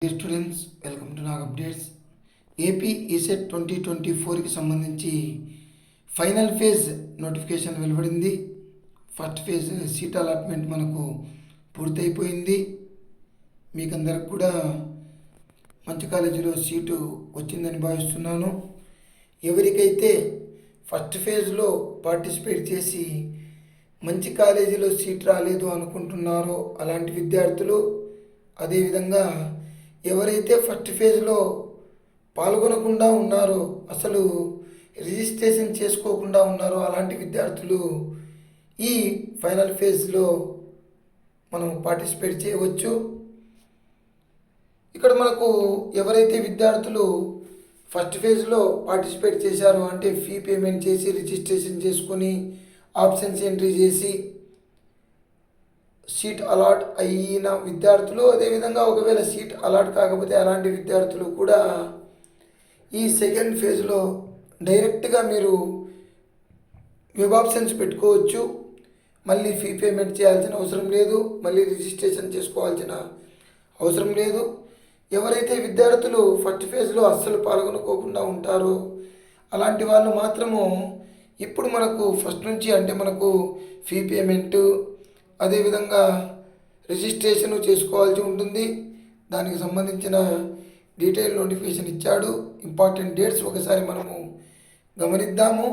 Dear students, welcome to Nag updates. AP ECET 2024కి సంబంధించి final phase notification వెలువడింది. First phase seat allotment మనకు పూర్తయిపోయింది. మీకు అందరికి కూడా మంచి కాలేజీలో సీటు వచ్చిందని భావిస్తున్నాను. ఎవరికైతే ఫస్ట్ ఫేజ్లో పార్టిసిపేట్ చేసి మంచి కాలేజీలో సీట్ రాలేదు అనుకుంటున్నారో అలాంటి విద్యార్థులు, అదేవిధంగా ఎవరైతే ఫస్ట్ ఫేజ్లో పాల్గొనకుండా ఉన్నారో, అసలు రిజిస్ట్రేషన్ చేసుకోకుండా ఉన్నారో అలాంటి విద్యార్థులు ఈ ఫైనల్ ఫేజ్లో మనం పార్టిసిపేట్ చేయవచ్చు. ఇక్కడ మనకు ఎవరైతే విద్యార్థులు ఫస్ట్ ఫేజ్లో పార్టిసిపేట్ చేశారో, అంటే ఫీ పేమెంట్ చేసి రిజిస్ట్రేషన్ చేసుకొని ఆప్షన్స్ ఎంట్రీ చేసి సీట్ అలాట్ అయిన విద్యార్థులు, అదేవిధంగా ఒకవేళ సీట్ అలాట్ కాకపోతే అలాంటి విద్యార్థులు కూడా ఈ సెకండ్ ఫేజ్లో డైరెక్ట్గా మీరు వెబ్ ఆప్షన్స్ పెట్టుకోవచ్చు. మళ్ళీ ఫీ పేమెంట్ చేయాల్సిన అవసరం లేదు, మళ్ళీ రిజిస్ట్రేషన్ చేసుకోవాల్సిన అవసరం లేదు. ఎవరైతే విద్యార్థులు ఫస్ట్ ఫేజ్లో అస్సలు పాల్గొనుకోకుండా ఉంటారో అలాంటి వాళ్ళు మాత్రము ఇప్పుడు మనకు ఫస్ట్ నుంచి, అంటే మనకు ఫీ పేమెంటు అదేవిధంగా రిజిస్ట్రేషన్ చేసుకోవాల్సి ఉంటుంది. దానికి సంబంధించిన డీటెయిల్ నోటిఫికేషన్ ఇచ్చాడు. ఇంపార్టెంట్ డేట్స్ ఒకసారి మనము గమనిద్దాము.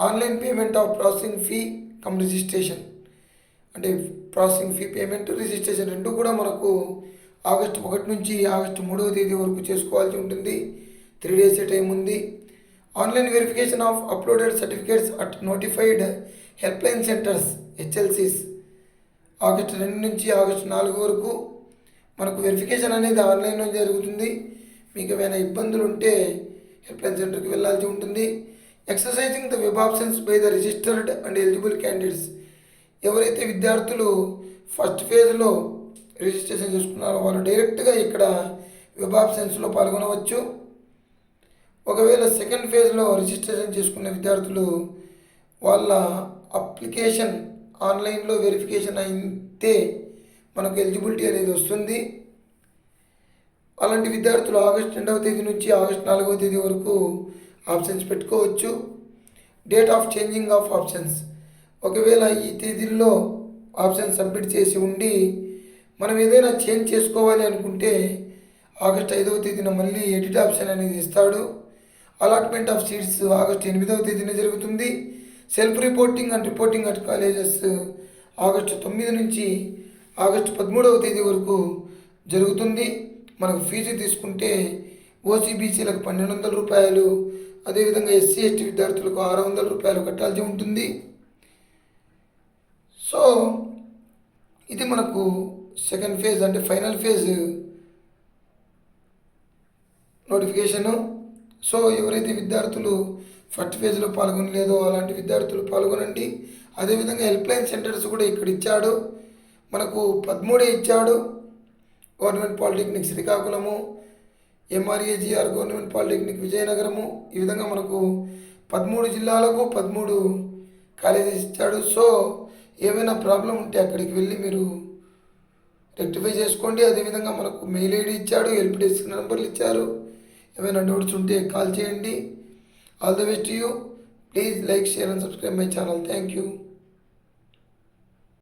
Online payment of processing fee cum registration, అంటే ప్రాసెసింగ్ ఫీ పేమెంట్, రిజిస్ట్రేషన్ రెండు కూడా మనకు ఆగస్టు 1 నుంచి ఆగస్టు 3వ తేదీ వరకు చేసుకోవాల్సి ఉంటుంది. 3 days టైం ఉంది. Online verification of uploaded certificates at notified helpline centres హెచ్ఎల్సీస్ ఆగస్టు 2 నుంచి ఆగస్టు 4 వరకు మనకు వెరిఫికేషన్ అనేది ఆన్లైన్లో జరుగుతుంది. మీకు ఏమైనా ఇబ్బందులు ఉంటే హెల్ప్లైన్ సెంటర్కి వెళ్ళాల్సి ఉంటుంది. Exercising the web options by the registered and eligible candidates, ఎవరైతే విద్యార్థులు ఫస్ట్ ఫేజ్లో రిజిస్ట్రేషన్ చేసుకున్నారో వాళ్ళు డైరెక్ట్గా ఇక్కడ వెబ్ ఆప్షన్స్లో పాల్గొనవచ్చు. ఒకవేళ సెకండ్ ఫేజ్లో రిజిస్ట్రేషన్ చేసుకున్న విద్యార్థులు వాళ్ళ అప్లికేషన్ ఆన్లైన్లో వెరిఫికేషన్ అయితే మనకు ఎలిజిబిలిటీ అనేది వస్తుంది. అలాంటి విద్యార్థులు ఆగస్టు 2వ తేదీ నుంచి ఆగస్టు 4వ తేదీ వరకు ఆప్షన్స్ పెట్టుకోవచ్చు. Date of changing of options, ఒకవేళ ఈ తేదీల్లో ఆప్షన్స్ సబ్మిట్ చేసి ఉండి మనం ఏదైనా చేంజ్ చేసుకోవాలి అనుకుంటే ఆగస్టు 5వ తేదీన మళ్ళీ ఎడిట్ ఆప్షన్ అనేది ఇస్తాడు. అలాట్మెంట్ ఆఫ్ సీట్స్ ఆగస్టు 8వ తేదీన జరుగుతుంది. Self reporting and reporting at colleges August 9 నుంచి ఆగస్టు 13వ తేదీ వరకు జరుగుతుంది. మనకు ఫీజు తీసుకుంటే ఓసీబీసీలకు 1200 రూపాయలు, అదేవిధంగా ఎస్సీ ఎస్టీ విద్యార్థులకు 600 రూపాయలు కట్టాల్సి ఉంటుంది. సో ఇది మనకు సెకండ్ ఫేజ్, అంటే ఫైనల్ ఫేజ్ నోటిఫికేషను. సో ఎవరైతే విద్యార్థులు ఫస్ట్ ఫేజ్లో పాల్గొనలేదో అలాంటి విద్యార్థులు పాల్గొనండి. అదేవిధంగా హెల్ప్లైన్ సెంటర్స్ కూడా ఇక్కడ ఇచ్చాడు. మనకు 13 ఇచ్చాడు. Government polytechnic Srikakulam, MRAGR government polytechnic Vizianagaram, ఈ విధంగా మనకు 13 జిల్లాలకు 13 కాలేజెస్ ఇచ్చాడు. సో ఏమైనా ప్రాబ్లం ఉంటే అక్కడికి వెళ్ళి మీరు రెక్టిఫై చేసుకోండి. అదేవిధంగా మనకు మెయిల్ ఐడి ఇచ్చాడు, హెల్ప్ డెస్క్ నెంబర్లు ఇచ్చారు. ఏమైనా డౌట్స్ ఉంటే కాల్ చేయండి. All the best to you. Please like, share and subscribe my channel. Thank you.